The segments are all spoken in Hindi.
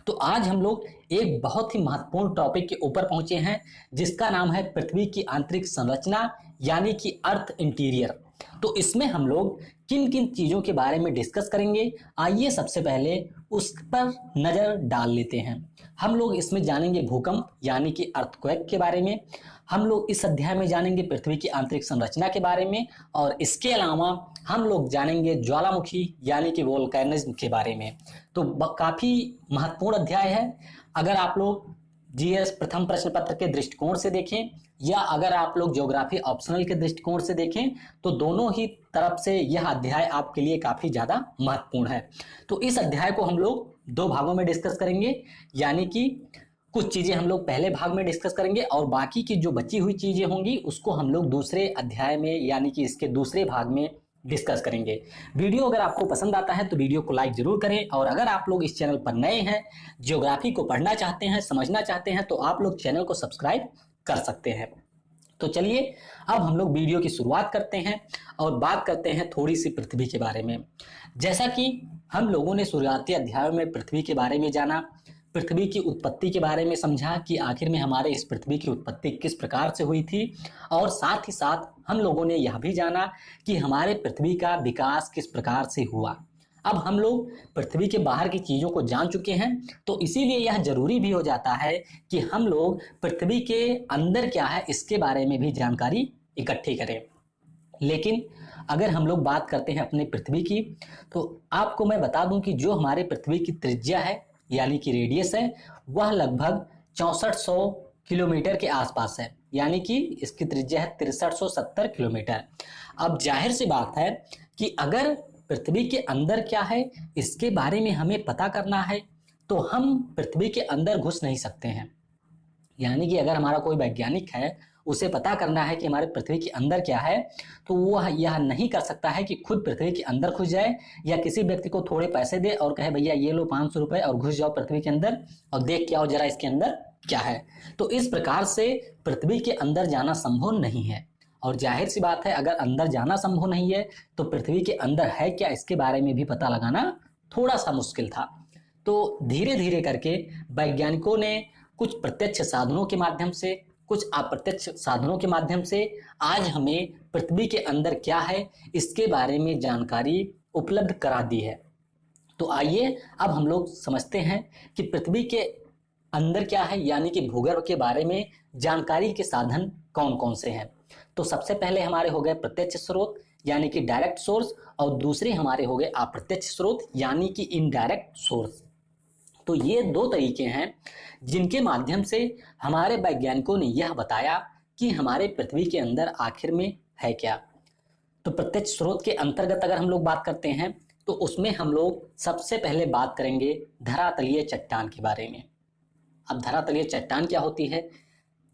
तो आज हम लोग एक बहुत ही महत्वपूर्ण टॉपिक के ऊपर पहुंचे हैं जिसका नाम है पृथ्वी की आंतरिक संरचना यानी कि अर्थ इंटीरियर। तो इसमें हम लोग किन किन चीजों के बारे में डिस्कस करेंगे, आइए सबसे पहले उस पर नजर डाल लेते हैं। हम लोग इसमें जानेंगे भूकंप यानी कि अर्थक्वेक के बारे में। हम लोग इस अध्याय में जानेंगे पृथ्वी की आंतरिक संरचना के बारे में, और इसके अलावा हम लोग जानेंगे ज्वालामुखी यानी कि वोल्केनिज्म के बारे में। तो काफी महत्वपूर्ण अध्याय है। अगर आप लोग जीएस प्रथम प्रश्न पत्र के दृष्टिकोण से देखें या अगर आप लोग ज्योग्राफी ऑप्शनल के दृष्टिकोण से देखें तो दोनों ही तरफ से यह अध्याय आपके लिए काफी ज्यादा महत्वपूर्ण है। तो इस अध्याय को हम लोग दो भागों में डिस्कस करेंगे, यानी कि कुछ चीजें हम लोग पहले भाग में डिस्कस करेंगे और बाकी की जो बची हुई चीजें होंगी उसको हम लोग दूसरे अध्याय में यानी कि इसके दूसरे भाग में डिस्कस करेंगे। वीडियो अगर आपको पसंद आता है तो वीडियो को लाइक जरूर करें, और अगर आप लोग इस चैनल पर नए हैं, ज्योग्राफी को पढ़ना चाहते हैं, समझना चाहते हैं, तो आप लोग चैनल को सब्सक्राइब कर सकते हैं। तो चलिए अब हम लोग वीडियो की शुरुआत करते हैं और बात करते हैं थोड़ी सी पृथ्वी के बारे में। जैसा कि हम लोगों ने शुरुआती अध्यायों में पृथ्वी के बारे में जाना, पृथ्वी की उत्पत्ति के बारे में समझा कि आखिर में हमारे इस पृथ्वी की उत्पत्ति किस प्रकार से हुई थी, और साथ ही साथ हम लोगों ने यह भी जाना कि हमारे पृथ्वी का विकास किस प्रकार से हुआ। अब हम लोग पृथ्वी के बाहर की चीजों को जान चुके हैं, तो इसीलिए यह जरूरी भी हो जाता है कि हम लोग पृथ्वी के अंदर क्या है इसके बारे में भी जानकारी इकट्ठी करें। लेकिन अगर हम लोग बात करते हैं अपने पृथ्वी की, तो आपको मैं बता दूं कि जो हमारे पृथ्वी की त्रिज्या है यानी कि रेडियस है, वह लगभग 6400 किलोमीटर के आसपास है, यानी कि इसकी त्रिज्या है 6370 किलोमीटर। अब जाहिर सी बात है कि अगर पृथ्वी के अंदर क्या है इसके बारे में हमें पता करना है तो हम पृथ्वी के अंदर घुस नहीं सकते हैं। यानी कि अगर हमारा कोई वैज्ञानिक है, उसे पता करना है कि हमारे पृथ्वी के अंदर क्या है, तो वह यह नहीं कर सकता है कि खुद पृथ्वी के अंदर घुस जाए या किसी व्यक्ति को थोड़े पैसे दे और कहे भैया ये लो 500 रुपए और घुस जाओ पृथ्वी के अंदर और देख के आओ जरा इसके अंदर क्या है। तो इस प्रकार से पृथ्वी के अंदर जाना संभव नहीं है, और जाहिर सी बात है अगर अंदर जाना संभव नहीं है तो पृथ्वी के अंदर है क्या इसके बारे में भी पता लगाना थोड़ा सा मुश्किल था। तो धीरे धीरे करके वैज्ञानिकों ने कुछ प्रत्यक्ष साधनों के माध्यम से, कुछ अप्रत्यक्ष साधनों के माध्यम से आज हमें पृथ्वी के अंदर क्या है इसके बारे में जानकारी उपलब्ध करा दी है। तो आइए अब हम लोग समझते हैं कि पृथ्वी के अंदर क्या है, यानी कि भूगर्भ के बारे में जानकारी के साधन कौन कौन से हैं। तो सबसे पहले हमारे हो गए प्रत्यक्ष स्रोत यानी कि डायरेक्ट सोर्स, और दूसरे हमारे हो गए अप्रत्यक्ष स्रोत यानी कि इनडायरेक्ट सोर्स। तो ये दो तरीके हैं जिनके माध्यम से हमारे वैज्ञानिकों ने यह बताया कि हमारे पृथ्वी के अंदर आखिर में है क्या। तो प्रत्यक्ष स्रोत के अंतर्गत अगर हम लोग बात करते हैं तो उसमें हम लोग सबसे पहले बात करेंगे धरातलीय चट्टान के बारे में। अब धरातलीय चट्टान क्या होती है,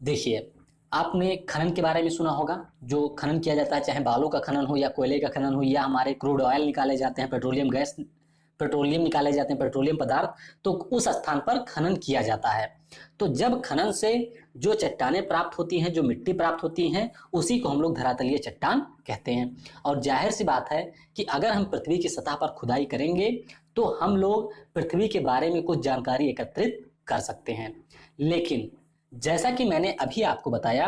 देखिए आपने खनन के बारे में सुना होगा। जो खनन किया जाता है, चाहे बालू का खनन हो या कोयले का खनन हो या हमारे क्रूड ऑयल निकाले जाते हैं, पेट्रोलियम गैस, पेट्रोलियम निकाले जाते हैं, पेट्रोलियम पदार्थ, तो उस स्थान पर खनन किया जाता है। तो जब खनन से जो चट्टानें प्राप्त होती हैं, जो मिट्टी प्राप्त होती हैं, उसी को हम लोग धरातलीय चट्टान कहते हैं। और जाहिर सी बात है कि अगर हम पृथ्वी की सतह पर खुदाई करेंगे तो हम लोग पृथ्वी के बारे में कुछ जानकारी एकत्रित कर सकते हैं। लेकिन जैसा कि मैंने अभी आपको बताया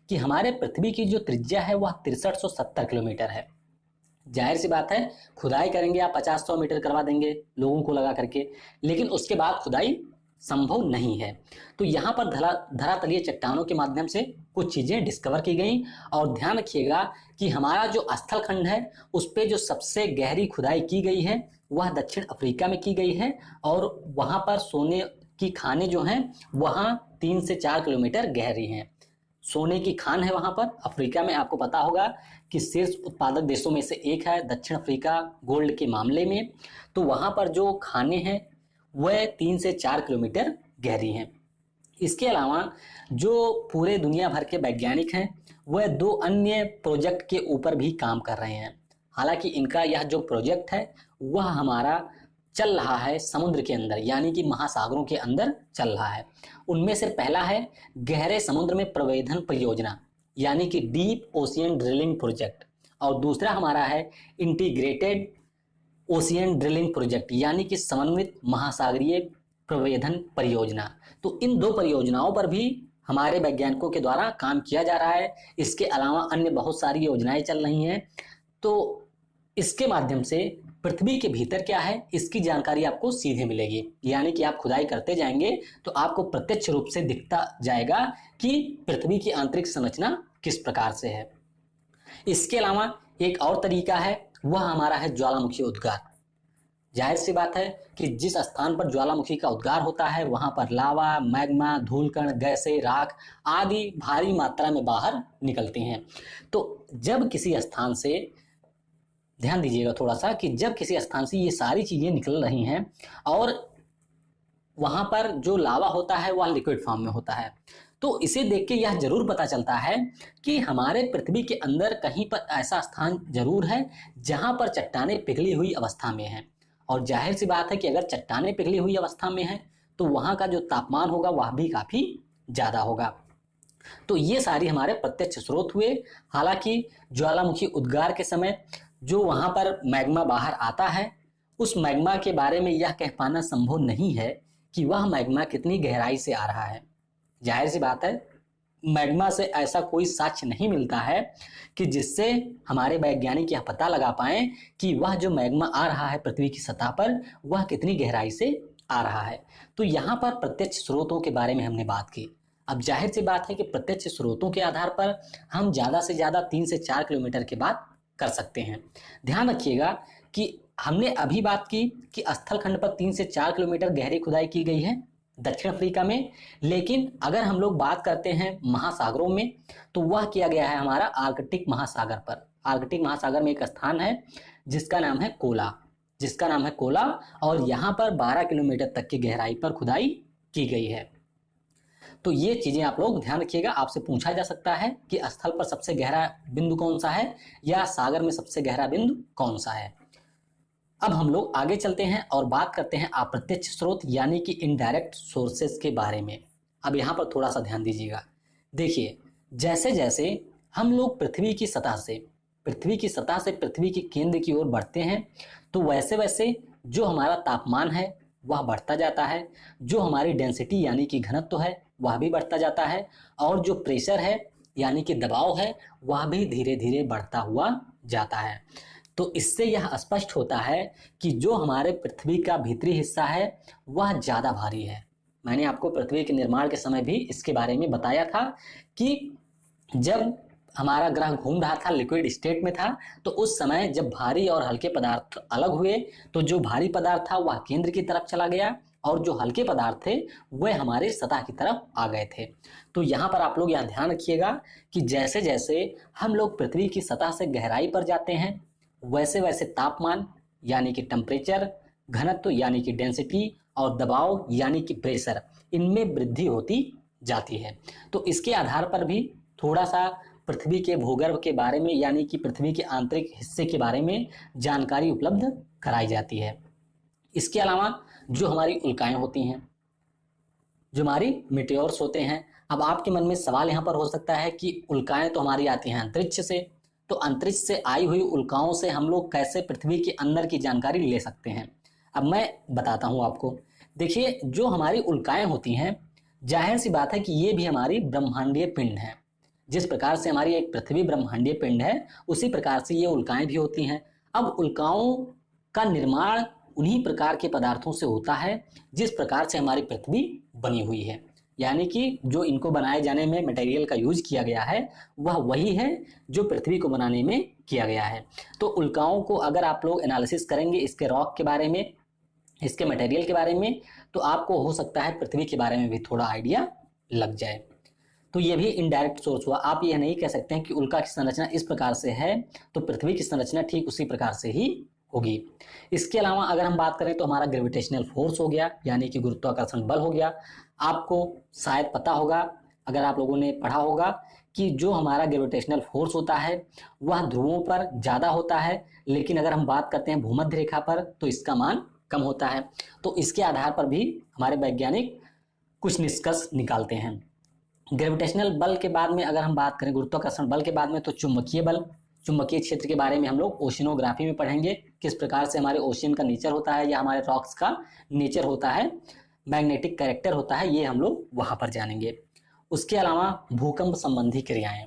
कि हमारे पृथ्वी की जो त्रिज्या है वह 6370 किलोमीटर है। जाहिर सी बात है खुदाई करेंगे आप 50-100 मीटर करवा देंगे लोगों को लगा करके, लेकिन उसके बाद खुदाई संभव नहीं है। तो यहाँ पर धरातलीय चट्टानों के माध्यम से कुछ चीजें डिस्कवर की गई। और ध्यान रखिएगा कि हमारा जो स्थल खंड है उस पर जो सबसे गहरी खुदाई की गई है वह दक्षिण अफ्रीका में की गई है, और वहां पर सोने की खानें जो हैं वहां 3 से 4 किलोमीटर गहरी हैं। सोने की खान है वहां पर अफ्रीका में। आपको पता होगा कि शीर्ष उत्पादक देशों में से एक है दक्षिण अफ्रीका गोल्ड के मामले में। तो वहां पर जो खानें हैं वह 3 से 4 किलोमीटर गहरी हैं। इसके अलावा जो पूरे दुनिया भर के वैज्ञानिक हैं वह 2 अन्य प्रोजेक्ट के ऊपर भी काम कर रहे हैं। हालांकि इनका यह जो प्रोजेक्ट है वह हमारा चल रहा है समुद्र के अंदर यानी कि महासागरों के अंदर चल रहा है। उनमें से पहला है गहरे समुद्र में प्रवेधन परियोजना यानी कि डीप ओशियन ड्रिलिंग प्रोजेक्ट, और दूसरा हमारा है इंटीग्रेटेड ओशियन ड्रिलिंग प्रोजेक्ट यानी कि समन्वित महासागरीय प्रवेधन परियोजना। तो इन 2 परियोजनाओं पर भी हमारे वैज्ञानिकों के द्वारा काम किया जा रहा है। इसके अलावा अन्य बहुत सारी योजनाएं चल रही हैं। तो इसके माध्यम से पृथ्वी के भीतर क्या है इसकी जानकारी आपको सीधे मिलेगी, यानी कि आप खुदाई करते जाएंगे तो आपको प्रत्यक्ष रूप से दिखता जाएगा कि पृथ्वी की आंतरिक संरचना किस प्रकार से है। इसके अलावा एक और तरीका है, वह हमारा है ज्वालामुखी उद्गार। जाहिर सी बात है कि जिस स्थान पर ज्वालामुखी का उद्गार होता है वहां पर लावा, मैग्मा, धूलकण, गैसें, राख आदि भारी मात्रा में बाहर निकलती हैं। तो जब किसी स्थान से, ध्यान दीजिएगा थोड़ा सा, कि जब किसी स्थान से ये सारी चीजें निकल रही हैं और वहां पर जो लावा होता है वह लिक्विड फॉर्म में होता है, तो इसे देख के यह जरूर पता चलता है कि हमारे पृथ्वी के अंदर कहीं पर ऐसा स्थान जरूर है जहां पर चट्टानें पिघली हुई अवस्था में हैं। और जाहिर सी बात है कि अगर चट्टानें पिघली हुई अवस्था में हैं तो वहां का जो तापमान होगा वह भी काफी ज्यादा होगा। तो ये सारी हमारे प्रत्यक्ष स्रोत हुए। हालांकि ज्वालामुखी उद्गार के समय जो वहां पर मैग्मा बाहर आता है, उस मैग्मा के बारे में यह कह पाना संभव नहीं है कि वह मैग्मा कितनी गहराई से आ रहा है। जाहिर सी बात है मैग्मा से ऐसा कोई साक्ष्य नहीं मिलता है कि जिससे हमारे वैज्ञानिक यह पता लगा पाए कि वह जो मैग्मा आ रहा है पृथ्वी की सतह पर वह कितनी गहराई से आ रहा है। तो यहाँ पर प्रत्यक्ष स्रोतों के बारे में हमने बात की। अब जाहिर सी बात है कि प्रत्यक्ष स्रोतों के आधार पर हम ज़्यादा से ज़्यादा 3 से 4 किलोमीटर की बात कर सकते हैं। ध्यान रखिएगा कि हमने अभी बात की कि स्थल खंड पर 3 से 4 किलोमीटर गहरी खुदाई की गई है दक्षिण अफ्रीका में, लेकिन अगर हम लोग बात करते हैं महासागरों में तो वह किया गया है हमारा आर्कटिक महासागर पर। आर्कटिक महासागर में एक स्थान है जिसका नाम है कोला, और यहाँ पर 12 किलोमीटर तक की गहराई पर खुदाई की गई है। तो ये चीजें आप लोग ध्यान रखिएगा। आपसे पूछा जा सकता है कि स्थल पर सबसे गहरा बिंदु कौन सा है या सागर में सबसे गहरा बिंदु कौन सा है। अब हम लोग आगे चलते हैं और बात करते हैं अप्रत्यक्ष स्रोत यानी कि इनडायरेक्ट सोर्सेस के बारे में। अब यहाँ पर थोड़ा सा ध्यान दीजिएगा। देखिए, जैसे जैसे हम लोग पृथ्वी की सतह से पृथ्वी के केंद्र की ओर बढ़ते हैं तो वैसे वैसे जो हमारा तापमान है वह बढ़ता जाता है, जो हमारी डेंसिटी यानी कि घनत्व है वह भी बढ़ता जाता है, और जो प्रेशर है यानी कि दबाव है वह भी धीरे धीरे बढ़ता हुआ जाता है। तो इससे यह स्पष्ट होता है कि जो हमारे पृथ्वी का भीतरी हिस्सा है वह ज़्यादा भारी है। मैंने आपको पृथ्वी के निर्माण के समय भी इसके बारे में बताया था कि जब हमारा ग्रह घूम रहा था, लिक्विड स्टेट में था, तो उस समय जब भारी और हल्के पदार्थ अलग हुए तो जो भारी पदार्थ था वह केंद्र की तरफ चला गया और जो हल्के पदार्थ थे वह हमारे सतह की तरफ आ गए थे। तो यहाँ पर आप लोग यह ध्यान रखिएगा कि जैसे जैसे हम लोग पृथ्वी की सतह से गहराई पर जाते हैं वैसे वैसे तापमान यानी कि टेम्परेचर, घनत्व यानी कि डेंसिटी और दबाव यानी कि प्रेशर, इनमें वृद्धि होती जाती है। तो इसके आधार पर भी थोड़ा सा पृथ्वी के भूगर्भ के बारे में यानी कि पृथ्वी के आंतरिक हिस्से के बारे में जानकारी उपलब्ध कराई जाती है। इसके अलावा जो हमारी उल्काएं होती हैं, जो हमारी मीटियोर्स होते हैं, अब आपके मन में सवाल यहाँ पर हो सकता है कि उल्काएं तो हमारी आती हैं अंतरिक्ष से, तो अंतरिक्ष से आई हुई उल्काओं से हम लोग कैसे पृथ्वी के अंदर की जानकारी ले सकते हैं। अब मैं बताता हूँ आपको। देखिए, जो हमारी उल्काएं होती हैं, जाहिर सी बात है कि ये भी हमारी ब्रह्मांडीय पिंड है। जिस प्रकार से हमारी एक पृथ्वी ब्रह्मांडीय पिंड है उसी प्रकार से ये उल्काएं भी होती हैं। अब उल्काओं का निर्माण उन्हीं प्रकार के पदार्थों से होता है जिस प्रकार से हमारी पृथ्वी बनी हुई है, यानी कि जो इनको बनाए जाने में मटेरियल का यूज किया गया है वह वही है जो पृथ्वी को बनाने में किया गया है। तो उल्काओं को अगर आप लोग एनालिसिस करेंगे इसके रॉक के बारे में, इसके मटेरियल के बारे में, तो आपको हो सकता है पृथ्वी के बारे में भी थोड़ा आइडिया लग जाए। तो ये भी इनडायरेक्ट सोर्स हुआ। आप यह नहीं कह सकते हैं कि उल्का की संरचना इस प्रकार से है तो पृथ्वी की संरचना ठीक उसी प्रकार से ही होगी। इसके अलावा अगर हम बात करें तो हमारा ग्रेविटेशनल फोर्स हो गया यानी कि गुरुत्वाकर्षण बल हो गया। आपको शायद पता होगा, अगर आप लोगों ने पढ़ा होगा, कि जो हमारा ग्रेविटेशनल फोर्स होता है वह ध्रुवों पर ज़्यादा होता है, लेकिन अगर हम बात करते हैं भूमध्य रेखा पर तो इसका मान कम होता है। तो इसके आधार पर भी हमारे वैज्ञानिक कुछ निष्कर्ष निकालते हैं। ग्रेविटेशनल बल के बाद में अगर हम बात करें, गुरुत्वाकर्षण बल के बाद में, तो चुंबकीय बल, चुंबकीय क्षेत्र के बारे में हम लोग ओशिनोग्राफी में पढ़ेंगे, किस प्रकार से हमारे ओशियन का नेचर होता है या हमारे रॉक्स का नेचर होता है। मैग्नेटिक कैरेक्टर होता है, ये हम लोग वहां पर जानेंगे। उसके अलावा भूकंप संबंधी क्रियाएं,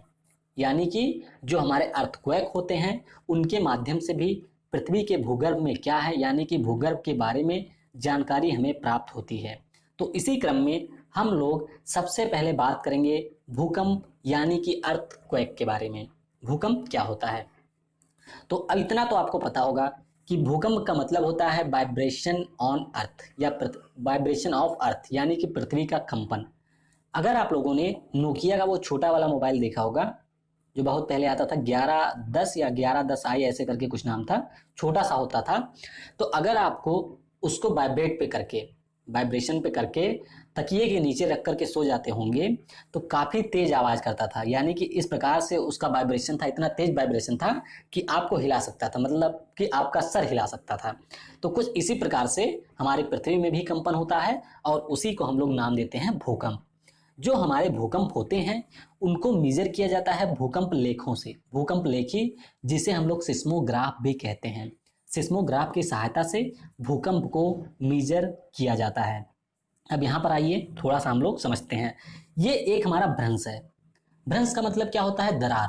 यानी कि जो हमारे अर्थक्वेक होते हैं उनके माध्यम से भी पृथ्वी के भूगर्भ में क्या है, यानी कि भूगर्भ के बारे में जानकारी हमें प्राप्त होती है। तो इसी क्रम में हम लोग सबसे पहले बात करेंगे भूकंप यानी कि अर्थक्वेक के बारे में। भूकंप क्या होता है? तो अब इतना तो आपको पता होगा कि भूकंप का मतलब होता है वाइब्रेशन ऑन अर्थ या वाइब्रेशन ऑफ अर्थ, यानी कि पृथ्वी का कंपन। अगर आप लोगों ने नोकिया का वो छोटा वाला मोबाइल देखा होगा जो बहुत पहले आता था, 1110 या 1110i ऐसे करके कुछ नाम था, छोटा सा होता था। तो अगर आपको उसको वाइब्रेशन पे करके तकिए के नीचे रख करके सो जाते होंगे तो काफी तेज आवाज करता था, यानी कि इस प्रकार से उसका वाइब्रेशन था, इतना तेज वाइब्रेशन था कि आपको हिला सकता था, मतलब कि आपका सर हिला सकता था। तो कुछ इसी प्रकार से हमारी पृथ्वी में भी कंपन होता है और उसी को हम लोग नाम देते हैं भूकंप। जो हमारे भूकंप होते हैं उनको मेजर किया जाता है भूकंप लेखों से, भूकंप लेखी, जिसे हम लोग सिस्मोग्राफ भी कहते हैं। सिस्मोग्राफ की सहायता से भूकंप को मेजर किया जाता है। अब यहाँ पर आइए थोड़ा सा हम लोग समझते हैं। ये एक हमारा भ्रंश है। भ्रंश का मतलब क्या होता है? दरार।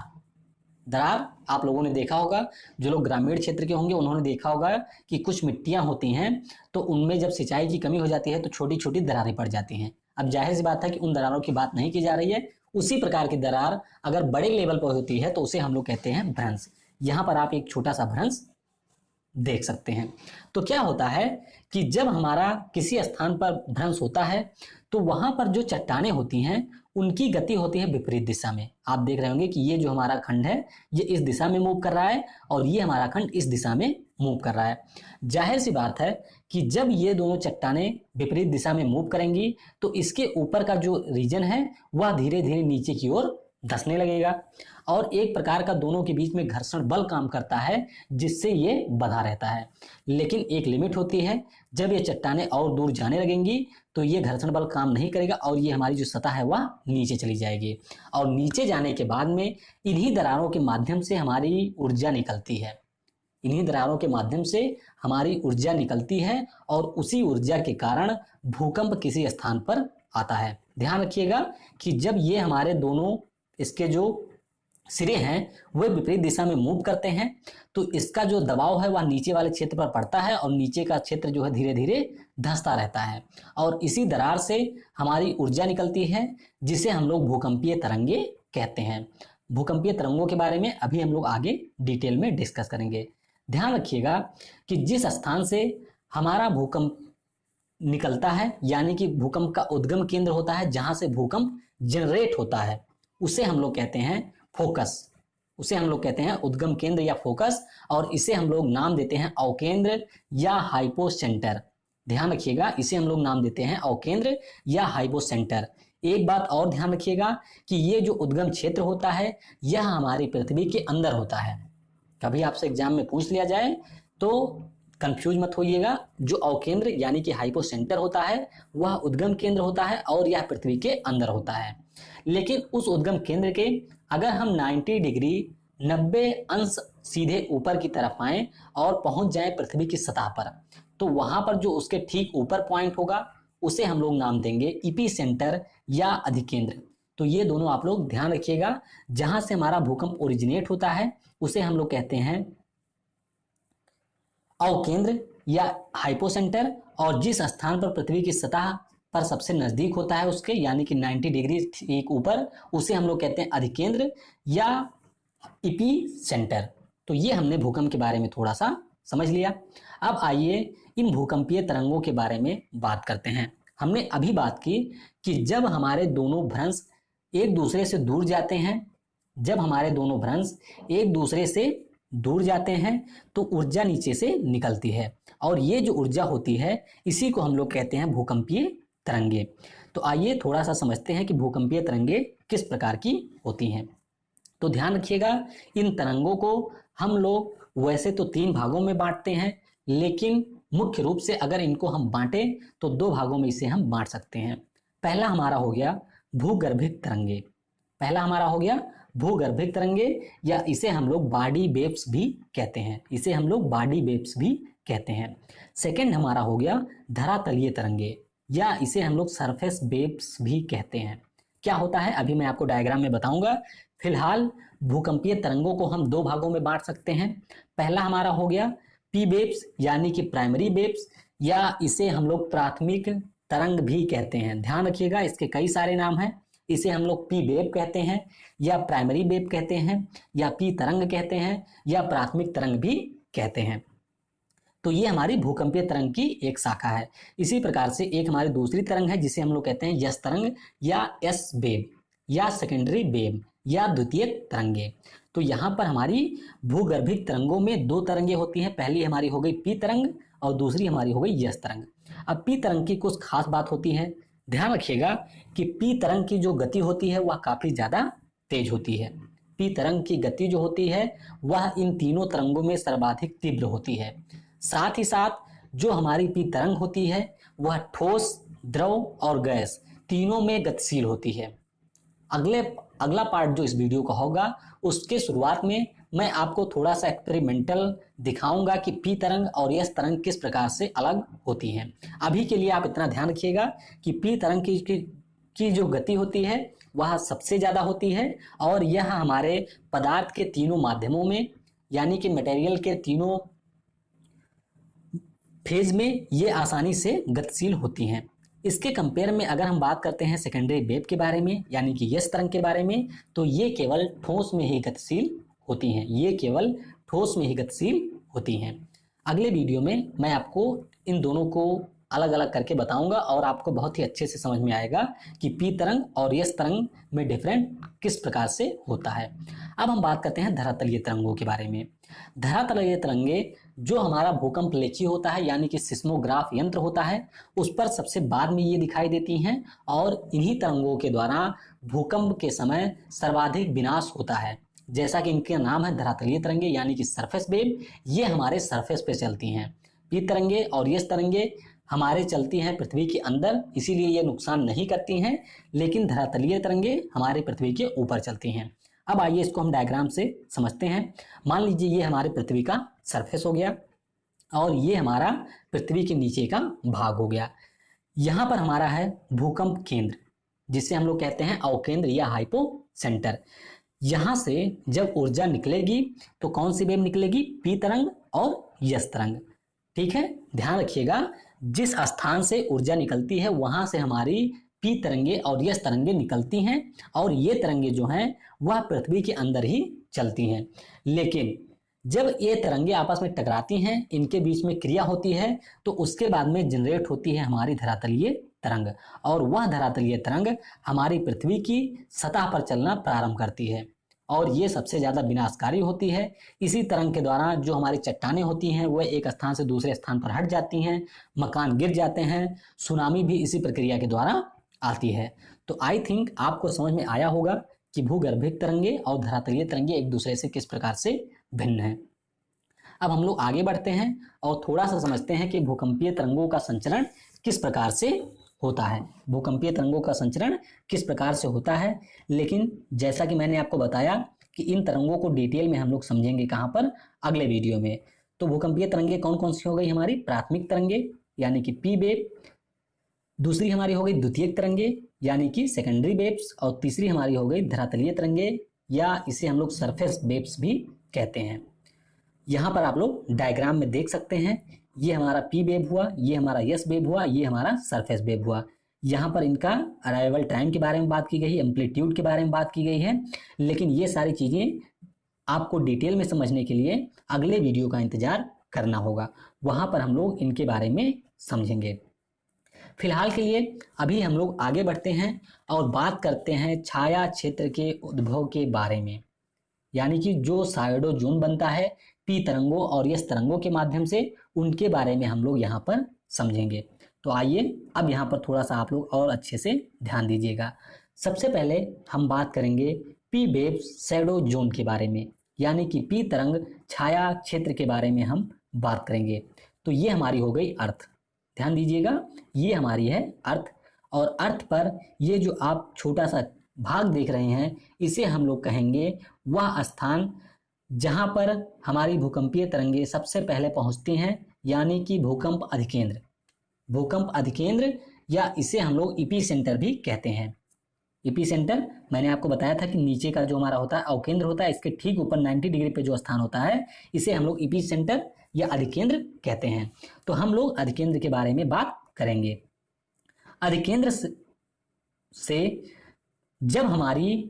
दरार आप लोगों ने देखा होगा, जो लोग ग्रामीण क्षेत्र के होंगे उन्होंने देखा होगा कि कुछ मिट्टियां होती हैं तो उनमें जब सिंचाई की कमी हो जाती है तो छोटी छोटी दरारें पड़ जाती हैं। अब जाहिर सी बात है कि उन दरारों की बात नहीं की जा रही है, उसी प्रकार की दरार अगर बड़े लेवल पर होती है तो उसे हम लोग कहते हैं भ्रंश। यहाँ पर आप एक छोटा सा भ्रंश देख सकते हैं। तो क्या होता है कि जब हमारा किसी स्थान पर भ्रंश होता है तो वहां पर जो चट्टानें होती हैं उनकी गति होती है विपरीत दिशा में। आप देख रहे होंगे कि ये जो हमारा खंड है ये इस दिशा में मूव कर रहा है और ये हमारा खंड इस दिशा में मूव कर रहा है। जाहिर सी बात है कि जब ये दोनों चट्टानें विपरीत दिशा में मूव करेंगी तो इसके ऊपर का जो रीजन है वह धीरे धीरे नीचे की ओर धंसने लगेगा और एक प्रकार का दोनों के बीच में घर्षण बल काम करता है जिससे ये बंधा रहता है। लेकिन एक लिमिट होती है, जब ये चट्टानें और दूर जाने लगेंगी तो ये घर्षण बल काम नहीं करेगा और ये हमारी जो सतह है वह नीचे चली जाएगी और नीचे जाने के बाद में इन्हीं दरारों के माध्यम से हमारी ऊर्जा निकलती है। इन्हीं दरारों के माध्यम से हमारी ऊर्जा निकलती है और उसी ऊर्जा के कारण भूकंप किसी स्थान पर आता है। ध्यान रखिएगा कि जब ये हमारे दोनों इसके जो सिरे हैं वे विपरीत दिशा में मूव करते हैं तो इसका जो दबाव है वह नीचे वाले क्षेत्र पर पड़ता है और नीचे का क्षेत्र जो है धीरे धीरे धंसता रहता है और इसी दरार से हमारी ऊर्जा निकलती है जिसे हम लोग भूकंपीय तरंगे कहते हैं। भूकंपीय तरंगों के बारे में अभी हम लोग आगे डिटेल में डिस्कस करेंगे। ध्यान रखिएगा कि जिस स्थान से हमारा भूकंप निकलता है, यानी कि भूकंप का उद्गम केंद्र होता है, जहां से भूकंप जनरेट होता है, उसे हम लोग कहते हैं फोकस। उसे हम लोग कहते हैं उद्गम केंद्र या फोकस और इसे हम लोग नाम देते हैं अवकेंद्र या हाइपोसेंटर। ध्यान रखिएगा, इसे हम लोग नाम देते हैं अवकेंद्र या हाइपोसेंटर। एक बात और ध्यान रखिएगा कि ये जो उद्गम क्षेत्र होता है यह हमारी पृथ्वी के अंदर होता है। कभी आपसे एग्जाम में पूछ लिया जाए तो कंफ्यूज मत होइएगा। जो अवकेंद्र यानी कि हाइपोसेंटर होता है वह उद्गम केंद्र होता है और यह पृथ्वी के अंदर होता है। लेकिन उस उद्गम केंद्र के अगर हम 90 डिग्री 90 अंश सीधे ऊपर की तरफ आए और पहुंच जाएं पृथ्वी की सतह पर तो वहां पर जो उसके ठीक ऊपर पॉइंट होगा उसे हम लोग नाम देंगे इपी सेंटर या अधिकेंद्र। तो ये दोनों आप लोग ध्यान रखिएगा। जहां से हमारा भूकंप ओरिजिनेट होता है उसे हम लोग कहते हैं अवकेंद्र या हाइपोसेंटर और जिस स्थान पर पृथ्वी की सतह पर सबसे नजदीक होता है उसके यानी कि 90 डिग्री ठीक ऊपर उसे हम लोग कहते हैं अधिकेंद्र या इपी सेंटर। तो ये हमने भूकंप के बारे में थोड़ा सा समझ लिया। अब आइए इन भूकंपीय तरंगों के बारे में बात करते हैं। हमने अभी बात की कि जब हमारे दोनों भ्रंश एक दूसरे से दूर जाते हैं, जब हमारे दोनों भ्रंश एक दूसरे से दूर जाते हैं तो ऊर्जा नीचे से निकलती है और ये जो ऊर्जा होती है इसी को हम लोग कहते हैं भूकंपीय तरंगे। तो आइए थोड़ा सा समझते हैं कि भूकंपीय तरंगे किस प्रकार की होती हैं। तो ध्यान रखिएगा, इन तरंगों को हम लोग वैसे तो 3 भागों में बांटते हैं, लेकिन मुख्य रूप से अगर इनको हम बांटे तो 2 भागों में इसे हम बांट सकते हैं। पहला हमारा हो गया भूगर्भिक तरंगे, पहला हमारा हो गया भूगर्भिक तरंगे या इसे हम लोग बॉडी वेव्स भी कहते हैं, इसे हम लोग बॉडी वेव्स भी कहते हैं। सेकंड हमारा हो गया धरातलीय तरंगे, या इसे हम लोग सरफेस वेव्स भी कहते हैं। क्या होता है अभी मैं आपको डायग्राम में बताऊंगा। फिलहाल भूकंपीय तरंगों को हम दो भागों में बांट सकते हैं। पहला हमारा हो गया पी वेव्स यानी कि प्राइमरी वेव्स, या इसे हम लोग प्राथमिक तरंग भी कहते हैं। ध्यान रखिएगा इसके कई सारे नाम हैं। इसे हम लोग पी वेव कहते हैं, या प्राइमरी वेव कहते हैं, या पी तरंग कहते हैं, या प्राथमिक तरंग भी कहते हैं। तो ये हमारी भूकंपीय तरंग की एक शाखा है। इसी प्रकार से एक हमारी दूसरी तरंग है जिसे हम लोग कहते हैं यस तरंग, या एस वेव, या सेकेंडरी वेव, या द्वितीयक तरंगे। तो यहाँ पर हमारी भूगर्भिक तरंगों में दो तरंगे होती हैं। पहली हमारी हो गई पी तरंग और दूसरी हमारी हो गई यस तरंग। अब पी तरंग की कुछ खास बात होती है। ध्यान रखिएगा कि पी तरंग की जो गति होती है वह काफी ज्यादा तेज होती है। पी तरंग की गति जो होती है वह इन तीनों तरंगों में सर्वाधिक तीव्र होती है। साथ ही साथ जो हमारी पी तरंग होती है वह ठोस, द्रव और गैस तीनों में गतिशील होती है। अगला पार्ट जो इस वीडियो का होगा उसके शुरुआत में मैं आपको थोड़ा सा एक्सपेरिमेंटल दिखाऊंगा कि पी तरंग और यस तरंग किस प्रकार से अलग होती हैं। अभी के लिए आप इतना ध्यान रखिएगा कि पी तरंग की जो गति होती है वह सबसे ज्यादा होती है, और यह हमारे पदार्थ के तीनों माध्यमों में यानी कि मटेरियल के तीनों फेज में ये आसानी से गतिशील होती हैं। इसके कंपेयर में अगर हम बात करते हैं सेकेंडरी वेव के बारे में यानी कि यस तरंग के बारे में, तो ये केवल ठोस में ही गतिशील होती हैं। ये केवल ठोस में ही गतिशील होती हैं। अगले वीडियो में मैं आपको इन दोनों को अलग अलग करके बताऊंगा और आपको बहुत ही अच्छे से समझ में आएगा कि पी तरंग और यस तरंग में डिफरेंट किस प्रकार से होता है। अब हम बात करते हैं धरातलीय तरंगों के बारे में। धरातलीय तरंगे जो हमारा भूकंप लेखी होता है यानी कि सिस्मोग्राफ यंत्र होता है उस पर सबसे बाद में ये दिखाई देती हैं, और इन्हीं तरंगों के द्वारा भूकंप के समय सर्वाधिक विनाश होता है। जैसा कि इनके नाम है धरातलीय तरंगे यानी कि सरफेस वेव, ये हमारे सरफेस पे चलती हैं। पी तरंगे और यस तरंगे हमारे चलती हैं पृथ्वी के अंदर, इसीलिए ये नुकसान नहीं करती हैं, लेकिन धरातलीय तरंगे हमारे पृथ्वी के ऊपर चलती हैं। अब आइए इसको हम डायग्राम से समझते हैं। मान लीजिए ये हमारे पृथ्वी का सरफेस हो गया और ये हमारा पृथ्वी के नीचे का भाग हो गया। यहाँ पर हमारा है भूकंप केंद्र जिसे हम लोग कहते हैं अवकेंद्र या हाइपो सेंटर। यहाँ से जब ऊर्जा निकलेगी तो कौन सी वेव निकलेगी? पी तरंग और यस तरंग। ठीक है, ध्यान रखिएगा जिस स्थान से ऊर्जा निकलती है वहां से हमारी पी तरंगे और यस तरंगे निकलती हैं, और ये तरंगे जो हैं वह पृथ्वी के अंदर ही चलती हैं। लेकिन जब ये तरंगे आपस में टकराती हैं, इनके बीच में क्रिया होती है, तो उसके बाद में जनरेट होती है हमारी धरातलीय तरंग, और वह धरातलीय तरंग हमारी पृथ्वी की सतह पर चलना प्रारंभ करती है, और ये सबसे ज्यादा विनाशकारी होती है। इसी तरंग के द्वारा जो हमारी चट्टानें होती हैं वह एक स्थान से दूसरे स्थान पर हट जाती हैं, मकान गिर जाते हैं, सुनामी भी इसी प्रक्रिया के द्वारा आती है। तो आई थिंक आपको समझ में आया होगा कि भूगर्भिक तरंगे और धरातलीय तरंगे एक दूसरे से किस प्रकार से भिन्न है। अब हम लोग आगे बढ़ते हैं और थोड़ा सा समझते हैं कि भूकंपीय तरंगों का संचरण किस प्रकार से होता है। भूकंपीय तरंगों का संचरण किस प्रकार से होता है, लेकिन जैसा कि मैंने आपको बताया कि इन तरंगों को डिटेल में हम लोग समझेंगे कहाँ पर? अगले वीडियो में। तो भूकंपीय तरंगे कौन कौन सी हो गई? हमारी प्राथमिक तरंगे यानी कि पी वेव, दूसरी हमारी हो गई द्वितीयक तरंगे यानी कि सेकेंडरी वेव्स, और तीसरी हमारी हो गई धरातलीय तरंगे या इसे हम लोग सरफेस वेव्स भी कहते हैं। यहाँ पर आप लोग डायग्राम में देख सकते हैं, ये हमारा पी वेव हुआ, ये हमारा यस वेव हुआ, ये हमारा सरफेस वेव हुआ। यहाँ पर इनका अराइवल टाइम के बारे में बात की गई है, एम्पलीट्यूड के बारे में बात की गई है, लेकिन ये सारी चीजें आपको डिटेल में समझने के लिए अगले वीडियो का इंतजार करना होगा, वहां पर हम लोग इनके बारे में समझेंगे। फिलहाल के लिए अभी हम लोग आगे बढ़ते हैं और बात करते हैं छाया क्षेत्र के उद्भव के बारे में, यानी कि जो साइडो जोन बनता है पी तरंगों और यस तरंगों के माध्यम से, उनके बारे में हम लोग यहाँ पर समझेंगे। तो आइए अब यहाँ पर थोड़ा सा आप लोग और अच्छे से ध्यान दीजिएगा। सबसे पहले हम बात करेंगे पी वेव शैडो जोन के बारे में, यानी कि पी तरंग छाया क्षेत्र के बारे में हम बात करेंगे। तो ये हमारी हो गई अर्थ, ध्यान दीजिएगा ये हमारी है अर्थ, और अर्थ पर ये जो आप छोटा सा भाग देख रहे हैं इसे हम लोग कहेंगे वह स्थान जहां पर हमारी भूकंपीय तरंगे सबसे पहले पहुंचती हैं, यानी कि भूकंप अधिकेंद्र। भूकंप अधिकेंद्र या इसे हम लोग इपी सेंटर भी कहते हैं। इपी सेंटर मैंने आपको बताया था कि नीचे का जो हमारा होता है अवकेंद्र होता है, इसके ठीक ऊपर 90 डिग्री पे जो स्थान होता है इसे हम लोग इपी सेंटर या अधिकेंद्र कहते हैं। तो हम लोग अधिकेंद्र के बारे में बात करेंगे। अधिकेंद्र से जब हमारी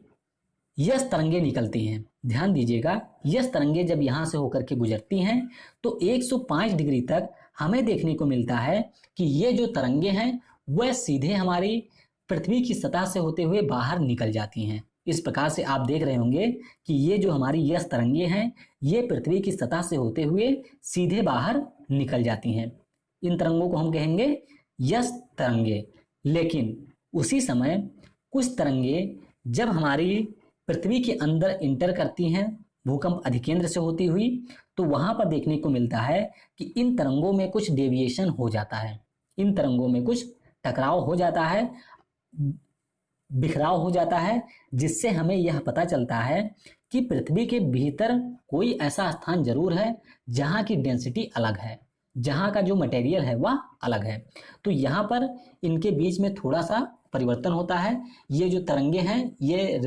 यस तरंगे निकलती हैं, ध्यान दीजिएगा, यस तरंगे जब यहां से होकर के गुजरती हैं तो 105 डिग्री तक हमें देखने को मिलता है कि ये जो तरंगे हैं वह सीधे हमारी पृथ्वी की सतह से होते हुए बाहर निकल जाती हैं। इस प्रकार से आप देख रहे होंगे कि ये जो हमारी यस तरंगे हैं ये पृथ्वी की सतह से होते हुए सीधे बाहर निकल जाती हैं। इन तरंगों को हम कहेंगे यस तरंगे। लेकिन उसी समय कुछ तरंगे जब हमारी पृथ्वी के अंदर इंटर करती हैं भूकंप अधिकेंद्र से होती हुई, तो वहां पर देखने को मिलता है कि इन तरंगों में कुछ डेविएशन हो जाता है, इन तरंगों में कुछ टकराव हो जाता है, बिखराव हो जाता है, जिससे हमें यह पता चलता है कि पृथ्वी के भीतर कोई ऐसा स्थान जरूर है जहां की डेंसिटी अलग है, जहां का जो मटेरियल है वह अलग है। तो यहाँ पर इनके बीच में थोड़ा सा परिवर्तन होता है। ये जो तरंगे हैं ये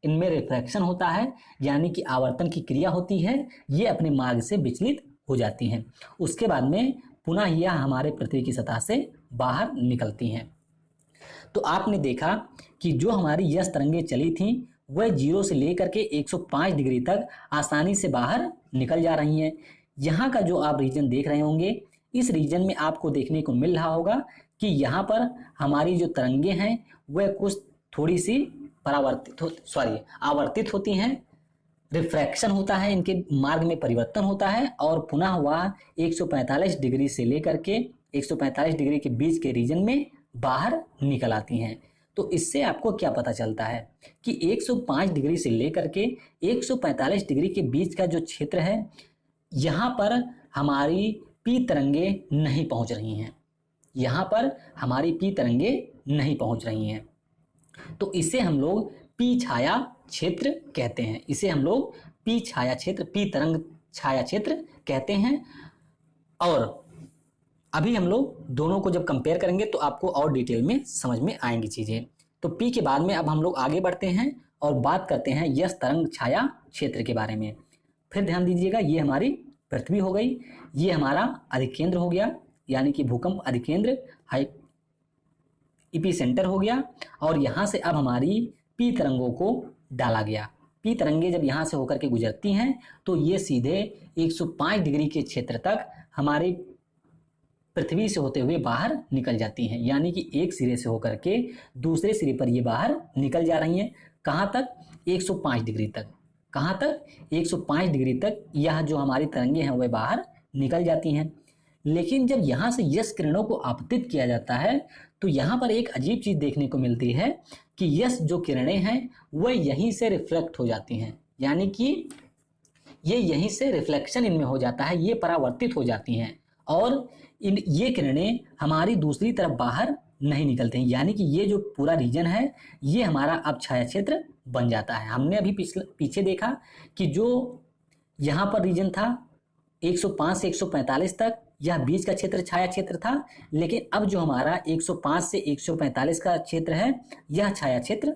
इनमें रिफ्रैक्शन होता है, यानी कि आवर्तन की क्रिया होती है, ये अपने मार्ग से विचलित हो जाती हैं। उसके बाद में पुनः यह हमारे पृथ्वी की सतह से बाहर निकलती हैं। तो आपने देखा कि जो हमारी यस तरंगे चली थी वह 0 से लेकर के 105 डिग्री तक आसानी से बाहर निकल जा रही हैं। यहाँ का जो आप रीजन देख रहे होंगे, इस रीजन में आपको देखने को मिल रहा होगा कि यहाँ पर हमारी जो तरंगे हैं वह कुछ थोड़ी सी आवर्तित होती हैं, रिफ्रैक्शन होता है, इनके मार्ग में परिवर्तन होता है और पुनः वह 145 डिग्री से लेकर के 145 डिग्री के बीच के रीजन में बाहर निकल आती हैं। तो इससे आपको क्या पता चलता है कि 105 डिग्री से लेकर के 145 डिग्री के बीच का जो क्षेत्र है यहाँ पर हमारी पी तरंगे नहीं पहुंच रही हैं, यहाँ पर हमारी पी तरंगे नहीं पहुंच रही हैं। तो इसे हम लोग पी छाया क्षेत्र कहते हैं, इसे हम लोग पी छाया क्षेत्र, पी तरंग छाया क्षेत्र कहते हैं। और अभी हम लोग दोनों को जब कंपेयर करेंगे तो आपको और डिटेल में समझ में आएंगी चीजें। तो पी के बाद में अब हम लोग आगे बढ़ते हैं और बात करते हैं यस तरंग छाया क्षेत्र के बारे में। फिर ध्यान दीजिएगा, ये हमारी पृथ्वी हो गई, ये हमारा अधिकेंद्र हो गया, यानी कि भूकंप अधिकेंद्र इपी सेंटर हो गया, और यहाँ से अब हमारी पी तरंगों को डाला गया। पी तरंगे जब यहाँ से होकर के गुजरती हैं तो ये सीधे 105 डिग्री के क्षेत्र तक हमारी पृथ्वी से होते हुए बाहर निकल जाती हैं, यानी कि एक सिरे से होकर के दूसरे सिरे पर ये बाहर निकल जा रही हैं। कहाँ तक? 105 डिग्री तक। कहाँ तक? 105 डिग्री तक यह जो हमारी तरंगे हैं वह बाहर निकल जाती हैं। लेकिन जब यहाँ से यस किरणों को आपतित किया जाता है तो यहाँ पर एक अजीब चीज देखने को मिलती है कि यस जो किरणें हैं वह यहीं से रिफ्लेक्ट हो जाती हैं, यानी कि ये यहीं से रिफ्लेक्शन इनमें हो जाता है, ये परावर्तित हो जाती हैं और ये किरणें हमारी दूसरी तरफ बाहर नहीं निकलते हैं, यानी कि ये जो पूरा रीजन है ये हमारा अब छाया क्षेत्र बन जाता है। हमने अभी पीछे देखा कि जो यहाँ पर रीजन था 105 से 145 तक, यह बीच का क्षेत्र छाया क्षेत्र था, लेकिन अब जो हमारा 105 से 145 का क्षेत्र है यह छाया क्षेत्र,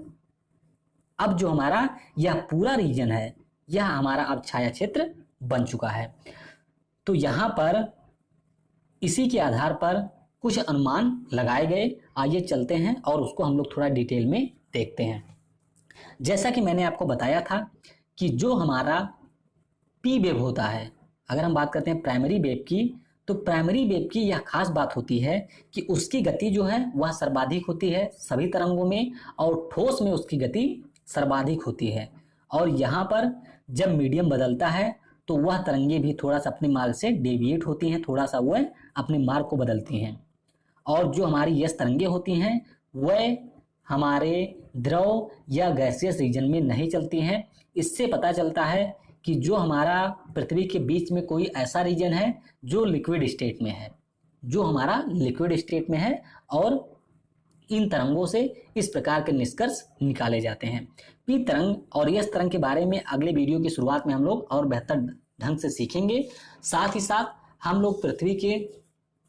अब जो हमारा यह पूरा रीजन है यह हमारा अब छाया क्षेत्र बन चुका है। तो यहाँ पर इसी के आधार पर कुछ अनुमान लगाए गए, आइए चलते हैं और उसको हम लोग थोड़ा डिटेल में देखते हैं। जैसा कि मैंने आपको बताया था कि जो हमारा पी वेव होता है, अगर हम बात करते हैं प्राइमरी वेव की, तो प्राइमरी वेव की यह खास बात होती है कि उसकी गति जो है वह सर्वाधिक होती है सभी तरंगों में, और ठोस में उसकी गति सर्वाधिक होती है। और यहाँ पर जब मीडियम बदलता है तो वह तरंगे भी थोड़ा सा अपने मार्ग से डेविएट होती हैं, थोड़ा सा वह अपने मार्ग को बदलती हैं। और जो हमारी यस तरंगे होती हैं वह हमारे द्रव या गैसियस रीजन में नहीं चलती हैं। इससे पता चलता है कि जो हमारा पृथ्वी के बीच में कोई ऐसा रीजन है जो लिक्विड स्टेट में है, जो हमारा लिक्विड स्टेट में है, और इन तरंगों से इस प्रकार के निष्कर्ष निकाले जाते हैं। पी तरंग और यस तरंग के बारे में अगले वीडियो की शुरुआत में हम लोग और बेहतर ढंग से सीखेंगे। साथ ही साथ हम लोग पृथ्वी के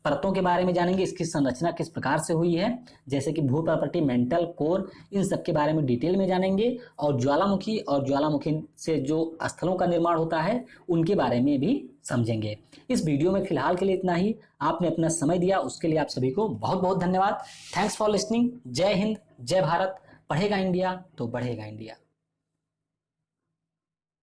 परतों के बारे में जानेंगे, इसकी संरचना किस प्रकार से हुई है, जैसे कि भू प्रॉपर्टी, मेंटल, कोर, इन सब के बारे में डिटेल में जानेंगे। और ज्वालामुखी से जो स्थलों का निर्माण होता है उनके बारे में भी समझेंगे। इस वीडियो में फिलहाल के लिए इतना ही। आपने अपना समय दिया उसके लिए आप सभी को बहुत बहुत धन्यवाद। Thanks for listening. जय हिंद, जय भारत। पढ़ेगा इंडिया तो बढ़ेगा इंडिया।